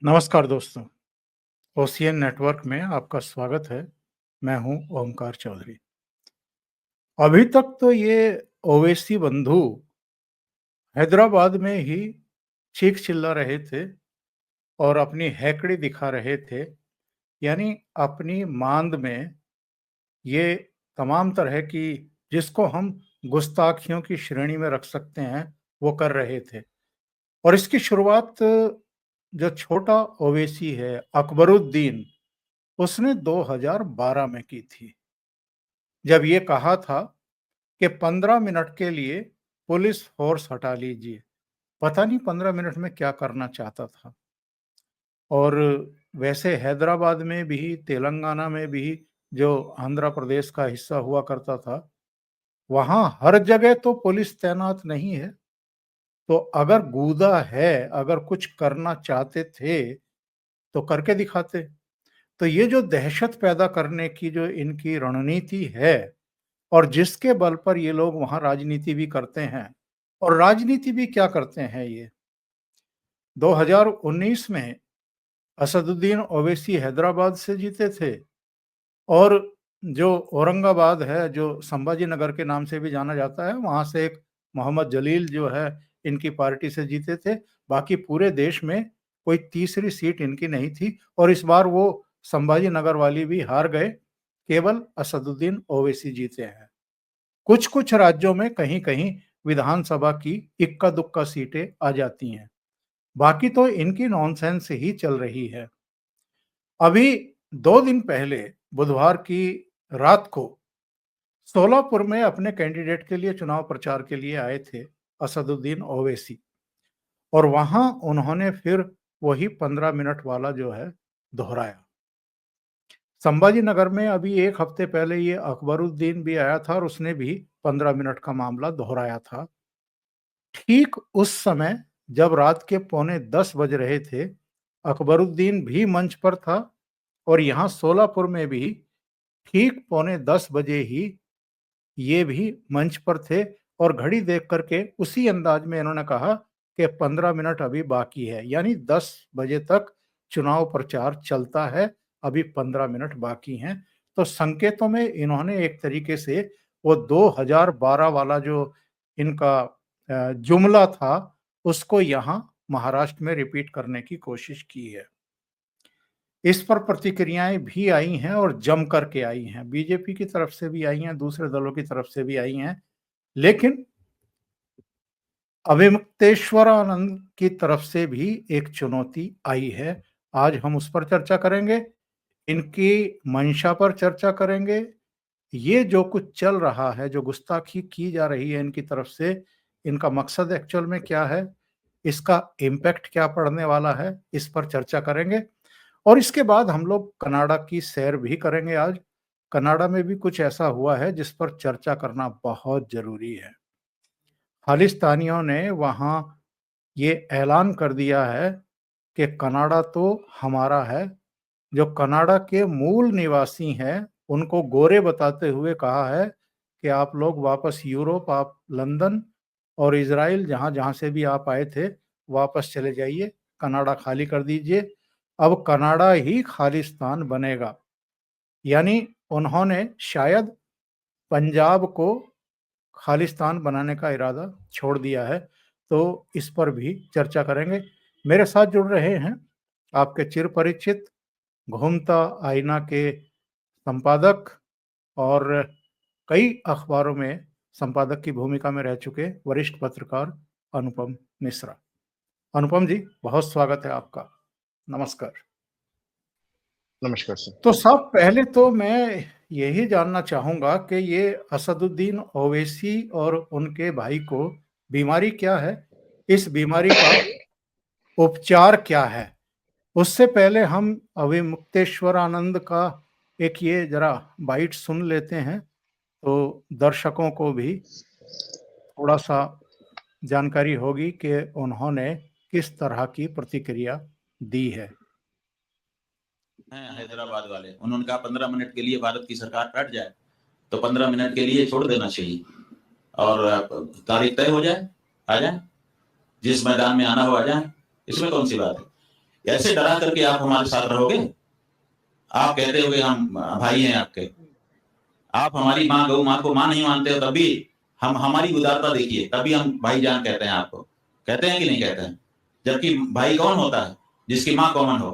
नमस्कार दोस्तों, ocean network में आपका स्वागत है। मैं हूं ओमकार चौधरी। अभी तक तो ये ओवैसी बंधु हैदराबाद में ही चीख चिल्ला रहे थे और अपनी हैकड़ी दिखा रहे थे, यानी अपनी मांद में ये तमाम तरह की जिसको हम गुस्ताखियों की श्रेणी में रख सकते हैं, वो कर रहे थे। और इसकी शुरुआत जो छोटा ओवैसी है, अकबरुद्दीन, उसने 2012 में की थी, जब ये कहा था कि 15 मिनट के लिए पुलिस फोर्स हटा लीजिए। पता नहीं 15 मिनट में क्या करना चाहता था। और वैसे हैदराबाद में भी, तेलंगाना में भी, जो आंध्र प्रदेश का हिस्सा हुआ करता था, वहाँ हर जगह तो पुलिस तैनात नहीं है। तो अगर गूदा है, अगर कुछ करना चाहते थे, तो करके दिखाते। तो ये जो दहशत पैदा करने की जो इनकी रणनीति है और जिसके बल पर ये लोग वहाँ राजनीति भी करते हैं, और राजनीति भी क्या करते हैं ये 2019 में असदुद्दीन ओवैसी हैदराबाद से जीते थे, और जो औरंगाबाद है, जो संभाजी नगर के नाम से भी जाना जाता है, वहाँ से एक मोहम्मद जलील जो है इनकी पार्टी से जीते थे। बाकी पूरे देश में कोई तीसरी सीट इनकी नहीं थी, और इस बार वो संभाजी नगर वाली भी हार गए। केवल असदुद्दीन ओवैसी जीते हैं। कुछ-कुछ राज्यों में कहीं-कहीं विधानसभा की इक्का-दुक्का सीटें आ जाती हैं। बाकी तो इनकी नॉनसेंस ही चल रही है। अभी 2 दिन पहले बुधवार की रात को सोलापुर में अपने कैंडिडेट के लिए चुनाव प्रचार के लिए आए थे असदुद्दीन ओवैसी, और वहां उन्होंने फिर वही 15 मिनट वाला जो है दोहराया। संभाजी नगर में अभी 1 हफ्ते पहले ये अकबरुद्दीन भी आया था और उसने भी 15 मिनट का मामला दोहराया था। ठीक उस समय जब रात के पौने 10 बज रहे थे, अकबरुद्दीन भी मंच पर था, और यहाँ सोलापुर में भी ठीक पौने 10 बजे ही ये भी मंच पर थे, और घड़ी देख कर के उसी अंदाज में इन्होंने कहा कि 15 मिनट अभी बाकी है, यानी 10 बजे तक चुनाव प्रचार चलता है, अभी 15 मिनट बाकी हैं। तो संकेतों में इन्होंने एक तरीके से वो 2012 वाला जो इनका जुमला था, उसको यहाँ महाराष्ट्र में रिपीट करने की कोशिश की है। इस पर प्रतिक्रियाएं भी आई हैं और जम करके आई हैं। बीजेपी की तरफ से भी आई हैं, दूसरे दलों की तरफ से भी आई हैं। लेकिन अविमुक्तेश्वरानंद की तरफ से भी एक चुनौती आई है। आज हम उस पर चर्चा करेंगे, इनकी मंशा पर चर्चा करेंगे। ये जो कुछ चल रहा है, जो गुस्ताखी की जा रही है इनकी तरफ से, इनका मकसद एक्चुअल में क्या है? इसका इम्पैक्ट क्या पड़ने वाला है? इस पर चर्चा करेंगे। और इसके बाद हम लोग कनाडा की सैर भी करेंगे आज। कनाडा में भी कुछ ऐसा हुआ है जिस पर चर्चा करना बहुत ज़रूरी है। खालिस्तानियों ने वहाँ ये ऐलान कर दिया है कि कनाडा तो हमारा है। जो कनाडा के मूल निवासी हैं, उनको गोरे बताते हुए कहा है कि आप लोग वापस यूरोप, आप लंदन और इज़राइल, जहाँ-जहाँ से भी आप आए थे, वापस चले जाइए, कनाडा खाली कर दीजिए। अब कनाडा ही खालिस्तान बनेगा। यानी उन्होंने शायद पंजाब को खालिस्तान बनाने का इरादा छोड़ दिया है। तो इस पर भी चर्चा करेंगे। मेरे साथ जुड़ रहे हैं आपके चिरपरिचित घूमता आईना के संपादक, और कई अखबारों में संपादक की भूमिका में रह चुके वरिष्ठ पत्रकार अनुपम मिश्रा। अनुपम जी, बहुत स्वागत है आपका। नमस्कार। नमस्कार सर। तो साहब, पहले तो मैं यही जानना चाहूँगा कि ये असदुद्दीन ओवैसी और उनके भाई को बीमारी क्या है? इस बीमारी का उपचार क्या है? उससे पहले हम अविमुक्तेश्वरानंद का एक ये ज़रा बाइट सुन लेते हैं, तो दर्शकों को भी थोड़ा-सा जानकारी होगी कि उन्होंने किस तरह की प्रतिक्रिया दी है। हैं हैदराबाद वाले, उन्होंने कहा 15 मिनट के लिए भारत की सरकार बैठ जाए तो 15 मिनट के लिए छोड़ देना चाहिए और तारीख तय हो जाए, आ जाए, जिस मैदान में आना हो आ जाए। इसमें कौन सी बात है? ऐसे डरा करके आप हमारे साथ रहोगे? आप कहते हो कि हम भाई हैं आपके, आप हमारी माँ गौ माँ को माँ नहीं मानते हो, तभी हम हमारी उदारता देखिए, तभी हम भाईजान कहते हैं आपको। कहते हैं कि नहीं कहते हैं? जबकि भाई कौन होता है? जिसकी माँ कॉमन हो।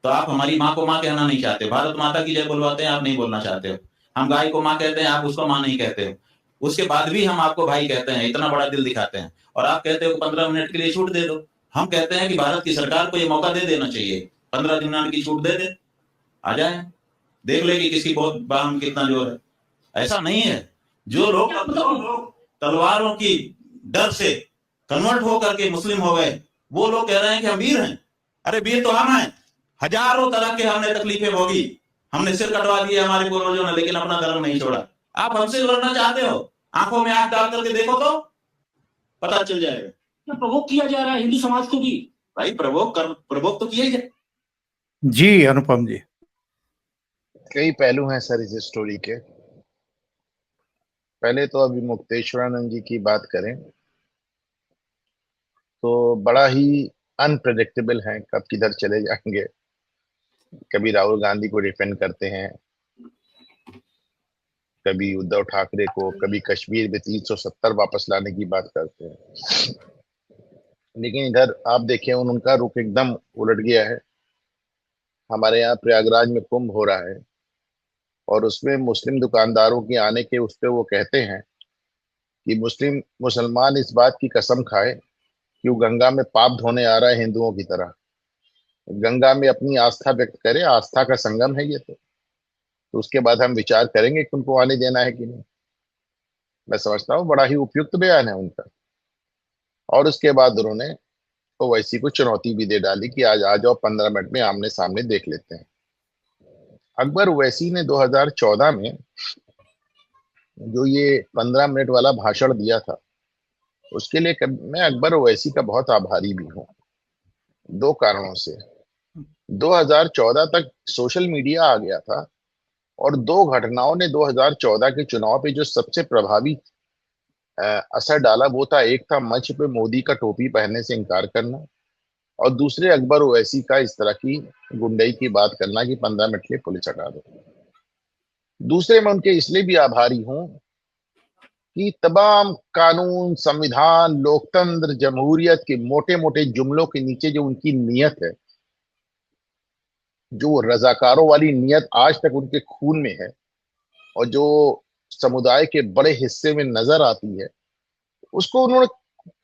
तो आप हमारी माँ को माँ कहना नहीं चाहते, भारत माता की जय बोलवाते हैं, आप नहीं बोलना चाहते हो। हम गाय को माँ कहते हैं, आप उसको माँ नहीं कहते हो। उसके बाद भी हम आपको भाई कहते हैं, इतना बड़ा दिल दिखाते हैं, और आप कहते हो 15 मिनट के लिए छूट दे दो। हम कहते हैं कि भारत की सरकार को ये मौका दे देना चाहिए, 15 मिनट की छूट दे दे, आ जाए, देख ले कि किसकी बहुत बाहम कितना जोर है। ऐसा नहीं है। जो लोग तलवारों की डर से कन्वर्ट होकर के मुस्लिम हो गए, वो लोग कह रहे हैं कि हम वीर हैं। अरे वीर तो हम हैं, हजारों तरह के हमने तकलीफें भोगी, हमने सिर कटवा दिए हमारे पूर्वजों ने, लेकिन अपना धर्म नहीं छोड़ा। आप हमसे लड़ना चाहते हो? आंखों में आंख डाल करके देखो तो पता चल जाएगा। प्रवोक किया जा रहा है हिंदू समाज को भी। भाई प्रवोक तो किया ही जाए। जी अनुपम जी। कई पहलू हैं सर इस स्टोरी के। पहले तो अभी मुक्तेश्वरानंद जी की बात करें तो बड़ा ही अनप्रेडिक्टेबल है, कब किधर चले जाएंगे। कभी राहुल गांधी को डिफेंड करते हैं, कभी उद्धव ठाकरे को, कभी कश्मीर में 370 वापस लाने की बात करते हैं। लेकिन इधर आप देखें उनका रुख एकदम उलट गया है। हमारे यहाँ प्रयागराज में कुंभ हो रहा है और उसमें मुस्लिम दुकानदारों के आने के उस पे वो कहते हैं कि मुसलमान इस बात की कसम खाए कि वो गंगा में पाप धोने आ रहा है हिंदुओं की तरह, गंगा में अपनी आस्था व्यक्त करे, आस्था का संगम है ये। तो उसके बाद हम विचार करेंगे कि उनको आने देना है कि नहीं। मैं समझता हूँ बड़ा ही उपयुक्त बयान है उनका। और उसके बाद उन्होंने ओवैसी को चुनौती भी दे डाली कि आज आ जाओ, 15 मिनट में आमने सामने देख लेते हैं। अकबर ओवैसी ने 2014 में जो ये 15 मिनट वाला भाषण दिया था, उसके लिए मैं अकबर ओवैसी का बहुत आभारी भी हूँ, दो कारणों से। 2014 तक सोशल मीडिया आ गया था और दो घटनाओं ने 2014 के चुनाव पे जो सबसे प्रभावी असर डाला वो था, एक था मंच पे मोदी का टोपी पहनने से इनकार करना, और दूसरे अकबर ओवैसी का इस तरह की गुंडई की बात करना कि 15 मिनट के लिए पुलिस हटा दो। दूसरे मैं उनके इसलिए भी आभारी हूं कि तमाम कानून, संविधान, लोकतंत्र, जमहूरियत के मोटे मोटे जुमलों के नीचे जो उनकी नीयत है, जो रजाकारों वाली नीयत आज तक उनके खून में है और जो समुदाय के बड़े हिस्से में नजर आती है, उसको उन्होंने,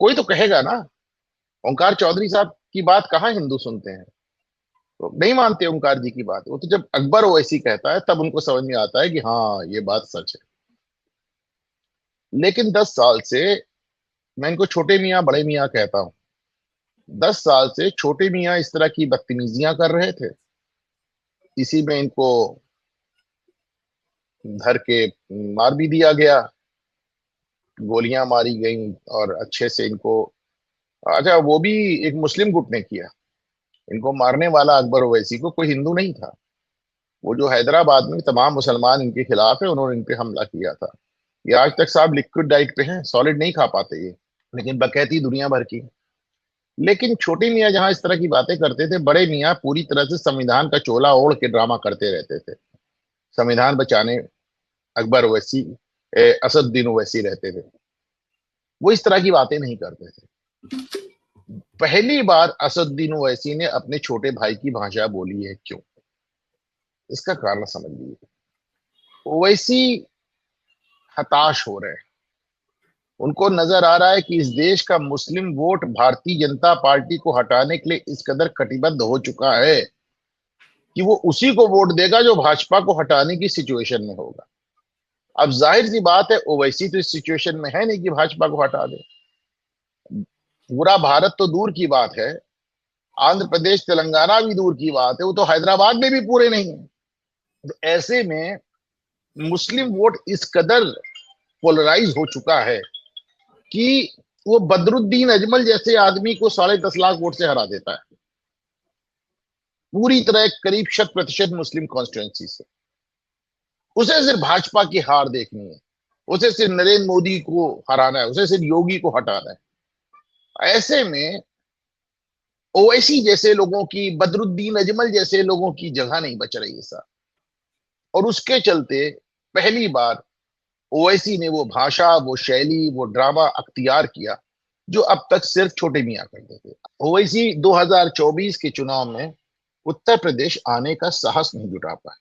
कोई तो कहेगा ना, ओंकार चौधरी साहब की बात कहाँ हिंदू सुनते हैं, तो नहीं मानते ओंकार जी की बात। वो तो जब अकबर ओवैसी कहता है तब उनको समझ में आता है कि हाँ ये बात सच है। लेकिन 10 साल से, मैं इनको छोटे मियाँ बड़े मियाँ कहता हूँ, 10 साल से छोटे मियाँ इस तरह की बदतमीजियां कर रहे थे। इसी में इनको धर के मार भी दिया गया, गोलियां मारी गई, और अच्छे से इनको, अच्छा वो भी एक मुस्लिम गुट ने किया। इनको मारने वाला अकबर ओवैसी को कोई हिंदू नहीं था, वो जो हैदराबाद में तमाम मुसलमान इनके खिलाफ है, उन्होंने इन पे हमला किया था। ये आज तक साहब लिक्विड डाइट पे हैं, सॉलिड नहीं खा पाते ये, लेकिन बकैती दुनिया भर की। लेकिन छोटे मियाँ जहां इस तरह की बातें करते थे, बड़े मियाँ पूरी तरह से संविधान का चोला ओढ़ के ड्रामा करते रहते थे। संविधान बचाने अकबर ओवैसी, असदुद्दीन ओवैसी रहते थे, वो इस तरह की बातें नहीं करते थे। पहली बार असदुद्दीन ओवैसी ने अपने छोटे भाई की भाषा बोली है, क्यों? इसका कारण समझ लीजिए। ओवैसी हताश हो रहे हैं, उनको नजर आ रहा है कि इस देश का मुस्लिम वोट भारतीय जनता पार्टी को हटाने के लिए इस कदर कटिबद्ध हो चुका है कि वो उसी को वोट देगा जो भाजपा को हटाने की सिचुएशन में होगा। अब जाहिर सी बात है ओवैसी तो इस सिचुएशन में है नहीं कि भाजपा को हटा दे। पूरा भारत तो दूर की बात है, आंध्र प्रदेश तेलंगाना भी दूर की बात है, वो तो हैदराबाद में भी पूरे नहीं है। तो ऐसे में मुस्लिम वोट इस कदर पोलराइज हो चुका है कि वो बदरुद्दीन अजमल जैसे आदमी को 10.5 लाख वोट से हरा देता है, पूरी तरह करीब 100% मुस्लिम कॉन्स्टिट्यूएंसी से। उसे सिर्फ भाजपा की हार देखनी है, उसे सिर्फ नरेंद्र मोदी को हराना है, उसे सिर्फ योगी को हटाना है। ऐसे में ओवैसी जैसे लोगों की, बदरुद्दीन अजमल जैसे लोगों की जगह नहीं बच रही है सर। और उसके चलते पहली बार ओवैसी ने वो भाषा, वो शैली, वो ड्रामा अख्तियार किया जो अब तक सिर्फ छोटे मियां करते थे। ओवैसी 2024 के चुनाव में उत्तर प्रदेश आने का साहस नहीं जुटा पाए,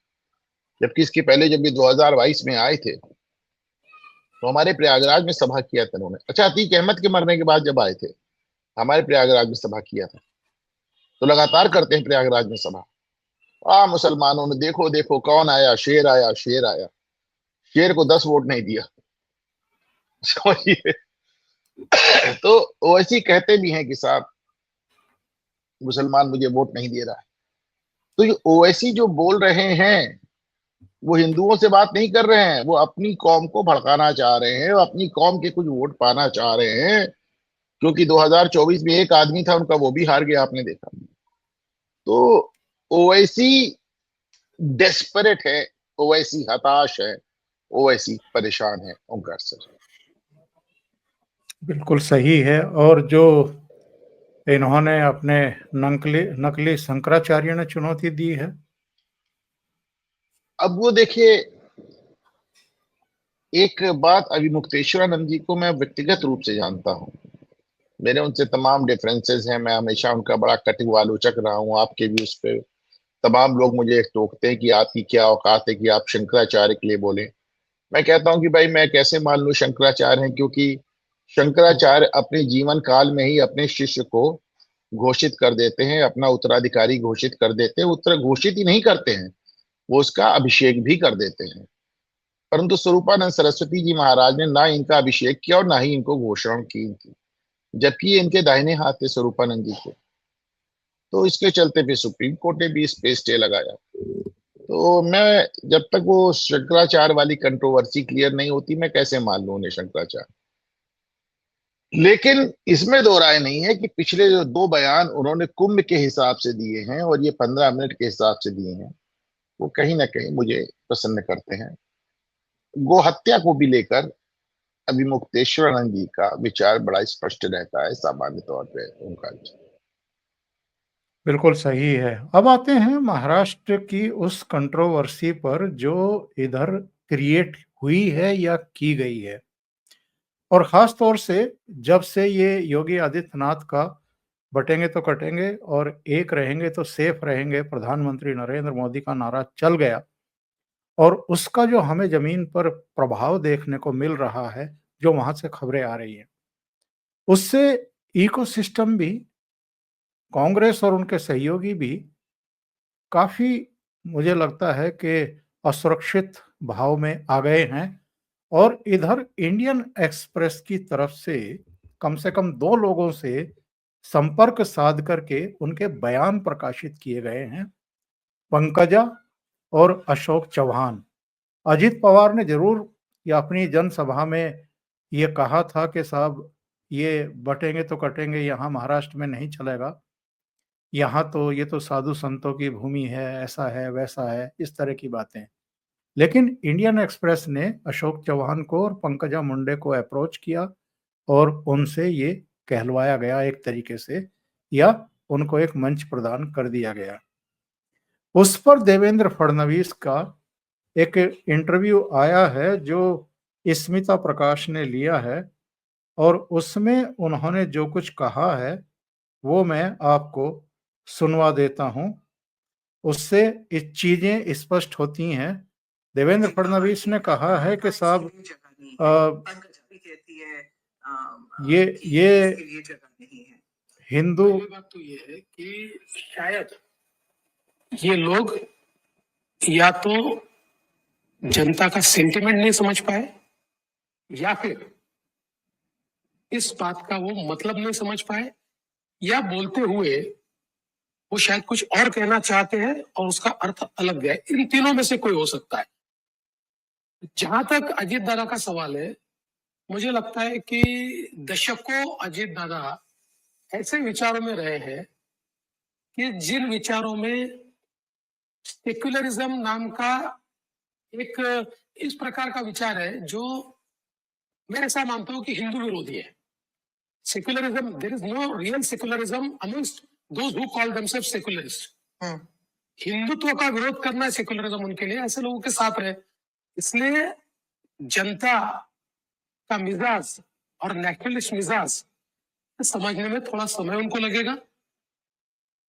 जबकि इसके पहले जब ये 2022 में आए थे तो हमारे प्रयागराज में सभा किया था उन्होंने। अच्छा, अतीक अहमद के मरने के बाद जब आए थे हमारे प्रयागराज में सभा किया था। तो लगातार करते हैं प्रयागराज में सभा। मुसलमानों ने देखो देखो कौन आया, शेर आया, शेर आया। शेर को 10 वोट नहीं दिया, समझिए। तो वैसे कहते भी हैं कि साहब मुसलमान मुझे वोट नहीं दे रहा है। तो ये ओवैसी जो बोल रहे हैं वो हिंदुओं से बात नहीं कर रहे हैं, वो अपनी कौम को भड़काना चाह रहे हैं, वो अपनी कौम के कुछ वोट पाना चाह रहे हैं। क्योंकि 2024 में एक आदमी था उनका, वो भी हार गया, आपने देखा। तो ओवैसी डेस्परेट है, ओवैसी हताश है, ओवैसी परेशान है ओंकार सर। बिल्कुल सही है। और जो इन्होंने अपने नकली शंकराचार्य ने चुनौती दी है। अब वो देखिए, एक बात, अभी मुक्तेश्वरानंद जी को मैं व्यक्तिगत रूप से जानता हूँ, मेरे उनसे तमाम डिफरेंसेस हैं, मैं हमेशा उनका बड़ा कटु आलोचक रहा हूँ। आपके भी उस पर तमाम लोग मुझे टोकते हैं कि आपकी क्या औकात है कि आप शंकराचार्य के लिए बोले। मैं कहता हूं कि भाई मैं कैसे मान लूं शंकराचार्य हैं, क्योंकि शंकराचार्य अपने जीवन काल में ही अपने शिष्य को घोषित कर देते हैं, अपना उत्तराधिकारी घोषित कर देते हैं। उत्तर घोषित ही नहीं करते हैं, वो उसका अभिषेक भी कर देते हैं। परंतु स्वरूपानंद सरस्वती जी महाराज ने ना इनका अभिषेक किया और ना ही इनको घोषणा की थी, जबकि ये इनके दाहिने हाथ थे स्वरूपानंद जी के। तो इसके चलते फिर सुप्रीम कोर्ट ने भी इस पे स्टे लगाया। तो मैं, जब तक वो शंकराचार्य वाली कंट्रोवर्सी क्लियर नहीं होती, मैं कैसे मान लूं उन्हें शंकराचार्य। लेकिन इसमें दो राय नहीं है कि पिछले जो 2 बयान उन्होंने कुंभ के हिसाब से दिए हैं और ये 15 मिनट के हिसाब से दिए हैं, वो कहीं ना कहीं मुझे प्रसन्न करते हैं। गो हत्या को भी लेकर अभी मुक्तेश्वरानंद जी का विचार बड़ा स्पष्ट रहता है सामान्य तौर पे उनका। बिल्कुल सही है। अब आते हैं महाराष्ट्र की उस कंट्रोवर्सी पर जो इधर क्रिएट हुई है या की गई है, और खास तौर से जब से ये योगी आदित्यनाथ का बटेंगे तो कटेंगे और एक रहेंगे तो सेफ रहेंगे प्रधानमंत्री नरेंद्र मोदी का नारा चल गया, और उसका जो हमें जमीन पर प्रभाव देखने को मिल रहा है, जो वहां से खबरें आ रही हैं, उससे इकोसिस्टम भी, कांग्रेस और उनके सहयोगी भी काफी, मुझे लगता है कि असुरक्षित भाव में आ गए हैं। और इधर इंडियन एक्सप्रेस की तरफ से कम 2 लोगों से संपर्क साध करके उनके बयान प्रकाशित किए गए हैं, पंकजा और अशोक चौहान। अजित पवार ने जरूर ये अपनी जनसभा में ये कहा था कि साहब ये बटेंगे तो कटेंगे यहाँ महाराष्ट्र में नहीं चलेगा, यहाँ तो ये तो साधु संतों की भूमि है, ऐसा है वैसा है, इस तरह की बातें। लेकिन इंडियन एक्सप्रेस ने अशोक चौहान को और पंकजा मुंडे को अप्रोच किया और उनसे ये कहलवाया गया एक तरीके से, या उनको एक मंच प्रदान कर दिया गया। उस पर देवेंद्र फडणवीस का एक इंटरव्यू आया है जो स्मिता प्रकाश ने लिया है, और उसमें उन्होंने जो कुछ कहा है वो मैं आपको सुनवा देता हूं। उससे इस चीजें स्पष्ट होती हैं। देवेंद्र फडणवीस ने कहा है कि साहब ये हिंदू, बात तो ये है कि शायद ये लोग या तो जनता का सेंटिमेंट नहीं समझ पाए, या फिर इस बात का वो मतलब नहीं समझ पाए, या बोलते हुए वो शायद कुछ और कहना चाहते हैं और उसका अर्थ अलग गया। इन तीनों में से कोई हो सकता है। जहां तक अजीत दादा का सवाल है, मुझे लगता है कि दशकों अजीत दादा ऐसे विचारों में रहे हैं कि जिन विचारों में सेक्युलरिज्म नाम का एक इस प्रकार का विचार है जो मैं ऐसा मानता हूं कि हिंदू विरोधी है। Secularism, there is no real secularism amongst those who call themselves secularists, Hindutva का विरोध करना है सेकुलरिज्म उनके लिए, ऐसे लोगों के साथ रहे। इसलिए जनता का मिजाज और नेशनलिस्ट मिजाज समझने में थोड़ा समय उनको लगेगा।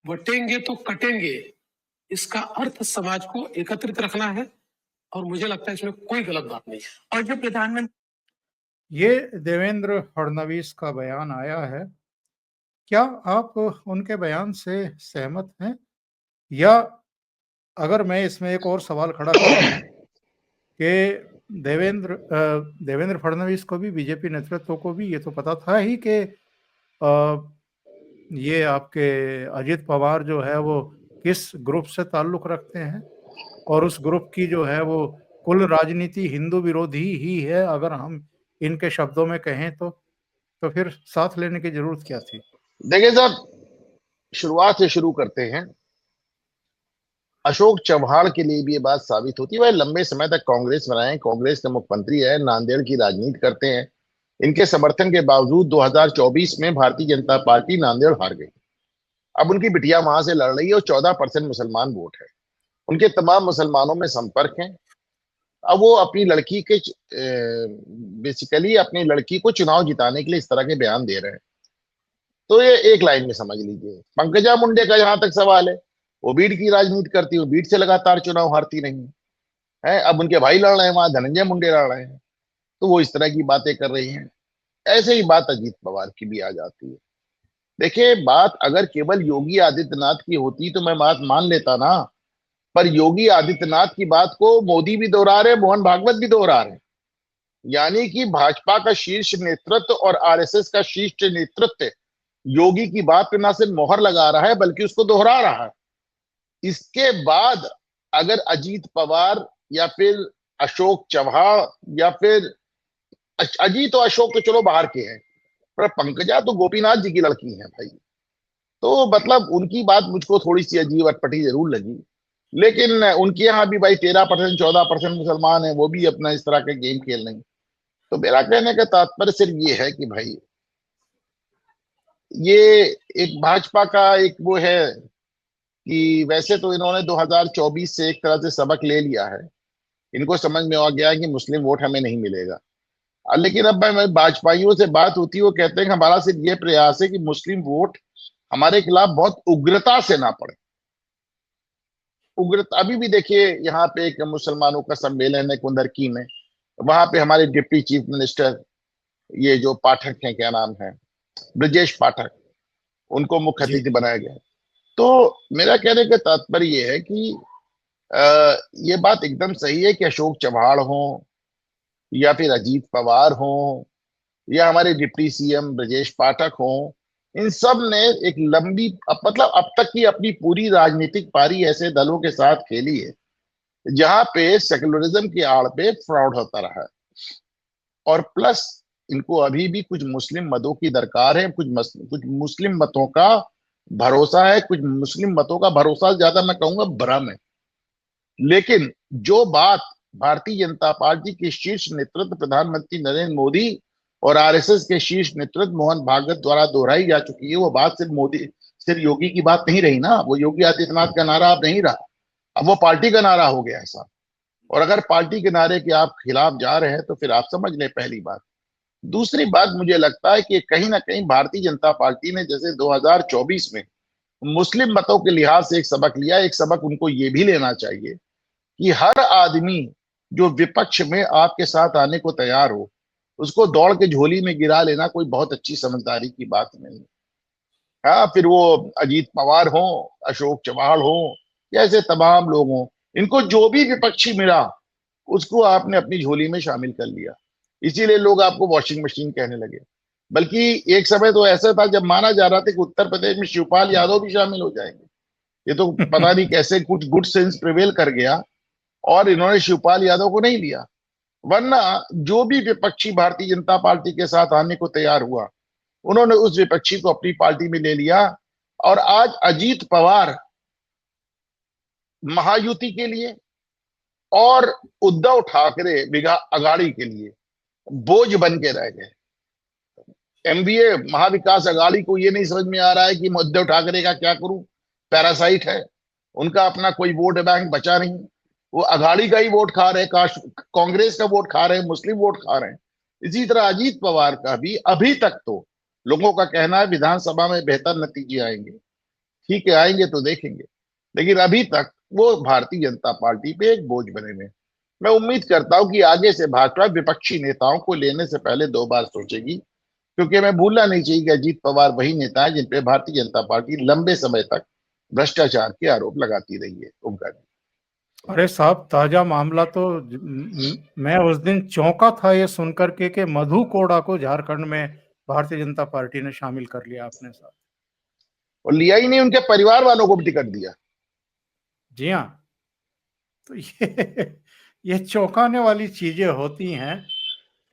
बटेंगे तो कटेंगे, इसका अर्थ समाज को एकत्रित रखना है, और मुझे लगता है इसमें कोई गलत बात नहीं है। और जो प्रधानमंत्री, ये देवेंद्र फडणवीस का बयान आया है, क्या आप उनके बयान से सहमत हैं? या अगर मैं इसमें एक और सवाल खड़ा करूं कि देवेंद्र फडणवीस को भी, बीजेपी नेतृत्व को भी ये तो पता था ही कि ये आपके अजित पवार जो है वो किस ग्रुप से ताल्लुक रखते हैं, और उस ग्रुप की जो है वो कुल राजनीति हिंदू विरोधी ही है, अगर हम इनके शब्दों में कहें तो फिर साथ लेने की जरूरत क्या थी? देखिए साहब, शुरुआत से शुरू करते हैं। अशोक चव्हाण के लिए भी ये बात साबित होती है, वह लंबे समय तक कांग्रेस में रहे, कांग्रेस के मुख्यमंत्री है, नांदेड़ की राजनीति करते हैं। इनके समर्थन के बावजूद 2024 में भारतीय जनता पार्टी नांदेड़ हार गई। अब उनकी बिटिया वहां से लड़ रही है और 14% मुसलमान वोट है। उनके तमाम मुसलमानों में संपर्क है। अब वो अपनी लड़की के बेसिकली अपनी लड़की को चुनाव जिताने के लिए इस तरह के बयान दे रहे हैं। तो ये एक लाइन में समझ लीजिए। पंकजा मुंडे का जहां तक सवाल है, वो बीड की राजनीति करती है, बीड से लगातार चुनाव हारती रही है। अब उनके भाई लड़ रहे हैं, वहां धनंजय मुंडे लड़ रहे हैं, तो वो इस तरह की बातें कर रही हैं। ऐसे ही बात अजीत पवार की भी आ जाती है। देखिए, बात अगर केवल योगी आदित्यनाथ की होती तो मैं बात मान लेता ना, पर योगी आदित्यनाथ की बात को मोदी भी दोहरा रहे, मोहन भागवत भी दोहरा रहे। यानी कि भाजपा का शीर्ष नेतृत्व और आरएसएस का शीर्ष नेतृत्व योगी की बात पे ना सिर्फ मोहर लगा रहा है बल्कि उसको दोहरा रहा है। इसके बाद अगर अजीत पवार या फिर अशोक चव्हाण या फिर अजीत और अशोक तो चलो बाहर के हैं, पर पंकजा तो गोपीनाथ जी की लड़की है भाई, तो मतलब उनकी बात मुझको थोड़ी सी अजीब अटपटी जरूर लगी। लेकिन उनके यहाँ भी भाई 13% 14% मुसलमान है, वो भी अपना इस तरह के गेम खेल रहे हैं। तो मेरा कहने का तात्पर्य सिर्फ ये है कि भाई ये एक भाजपा का एक वो है कि वैसे तो इन्होंने 2024 से एक तरह से सबक ले लिया है। इनको समझ में आ गया है कि मुस्लिम वोट हमें नहीं मिलेगा। लेकिन अब मैं भाजपाइयों से बात होती है, वो कहते हैं कि हमारा सिर्फ ये प्रयास है कि मुस्लिम वोट हमारे खिलाफ बहुत उग्रता से ना पड़े। उग्रता अभी भी देखिए, यहाँ पे एक मुसलमानों का सम्मेलन है कुंदरकी में, वहां पे हमारे डिप्टी चीफ मिनिस्टर ये जो पाठक हैं, क्या नाम है, ब्रजेश पाठक, उनको मुख्य अतिथि बनाया गया। तो मेरा कहने का तात्पर्य ये है कि ये बात एकदम सही है कि अशोक चव्हाण हो या फिर अजीत पवार हो या हमारे डिप्टी सीएम ब्रजेश पाठक हो, इन सब ने एक लंबी मतलब अब तक की अपनी पूरी राजनीतिक पारी ऐसे दलों के साथ खेली है जहां पे सेकुलरिज्म की आड़ पे फ्रॉड होता रहा है। और प्लस इनको अभी भी कुछ मुस्लिम मतों की दरकार है, कुछ मुस्लिम मतों का भरोसा है, कुछ मुस्लिम मतों का भरोसा ज्यादा मैं कहूंगा भ्रम है। लेकिन जो बात भारतीय जनता पार्टी के शीर्ष नेतृत्व प्रधानमंत्री नरेंद्र मोदी और आरएसएस के शीर्ष नेतृत्व मोहन भागवत द्वारा दोहराई जा चुकी है, वो बात सिर्फ योगी की बात नहीं रही ना, वो योगी आदित्यनाथ का नारा अब नहीं रहा, अब वो पार्टी का नारा हो गया ऐसा। और अगर पार्टी के नारे के आप खिलाफ जा रहे हैं तो फिर आप समझ लें, पहली बात। दूसरी बात, मुझे लगता है कि कहीं ना कहीं भारतीय जनता पार्टी ने जैसे 2024 में मुस्लिम मतों के लिहाज से एक सबक लिया, एक सबक उनको ये भी लेना चाहिए कि हर आदमी जो विपक्ष में आपके साथ आने को तैयार हो, उसको दौड़ के झोली में गिरा लेना कोई बहुत अच्छी समझदारी की बात नहीं। हाँ, फिर वो अजीत पवार हो, अशोक चव्हाण हो, या ऐसे तमाम लोग हों, इनको जो भी विपक्षी मिला उसको आपने अपनी झोली में शामिल कर लिया, इसीलिए लोग आपको वॉशिंग मशीन कहने लगे। बल्कि एक समय तो ऐसा था जब माना जा रहा था कि उत्तर प्रदेश में शिवपाल यादव भी शामिल हो जाएंगे। ये तो पता नहीं कैसे कुछ गुड सेंस प्रिवेल कर गया और इन्होंने शिवपाल यादव को नहीं लिया, वरना जो भी विपक्षी भारतीय जनता पार्टी के साथ आने को तैयार हुआ, उन्होंने उस विपक्षी को अपनी पार्टी में ले लिया। और आज अजीत पवार महायुति के लिए और उद्धव ठाकरे अघाड़ी के लिए बोझ बन के रह गए। एमवीए महाविकास अघाड़ी को ये नहीं समझ में आ रहा है कि मैं उद्धव ठाकरे का क्या करूं, पैरासाइट है, उनका अपना कोई वोट बैंक बचा नहीं, वो अघाड़ी का ही वोट खा रहे, कांग्रेस का वोट खा रहे, मुस्लिम वोट खा रहे हैं। इसी तरह अजीत पवार का भी अभी तक तो लोगों का कहना है विधानसभा में बेहतर नतीजे आएंगे, ठीक है आएंगे तो देखेंगे, लेकिन अभी तक वो भारतीय जनता पार्टी पे एक बोझ बने हुए। मैं उम्मीद करता हूं कि आगे से भाजपा विपक्षी नेताओं को लेने से पहले 2 बार सोचेगी, क्योंकि हमें भूलना नहीं चाहिए कि अजीत पवार वही नेता है जिन पे भारतीय जनता पार्टी लंबे समय तक भ्रष्टाचार के आरोप लगाती रही है। ओमकार जी। अरे साहब, ताजा मामला तो मैं उस दिन चौंका था ये सुनकर के कि मधु कोड़ा को झारखंड में भारतीय जनता पार्टी ने शामिल कर लिया अपने साथ। और लिया ही नहीं, उनके परिवार वालों को भी टिकट दिया। जी हाँ, तो ये चौंकाने वाली चीजें होती हैं।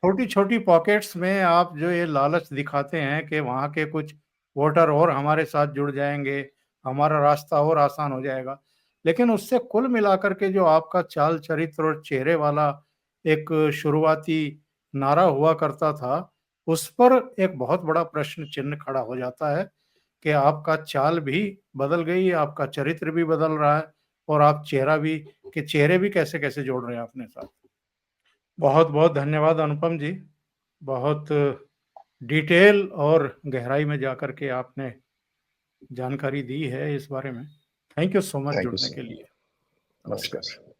छोटी छोटी पॉकेट्स में आप जो ये लालच दिखाते हैं कि वहाँ के कुछ वोटर और हमारे साथ जुड़ जाएंगे, हमारा रास्ता और आसान हो जाएगा, लेकिन उससे कुल मिलाकर के जो आपका चाल चरित्र और चेहरे वाला एक शुरुआती नारा हुआ करता था, उस पर एक बहुत बड़ा प्रश्न चिन्ह खड़ा हो जाता है कि आपका चाल भी बदल गई, आपका चरित्र भी बदल रहा है और आप चेहरे भी कैसे कैसे जोड़ रहे हैं अपने साथ। बहुत बहुत धन्यवाद अनुपम जी, बहुत डिटेल और गहराई में जाकर के आपने जानकारी दी है इस बारे में। Thank you so much thank you जुड़ने सर, के लिए। नमस्कार।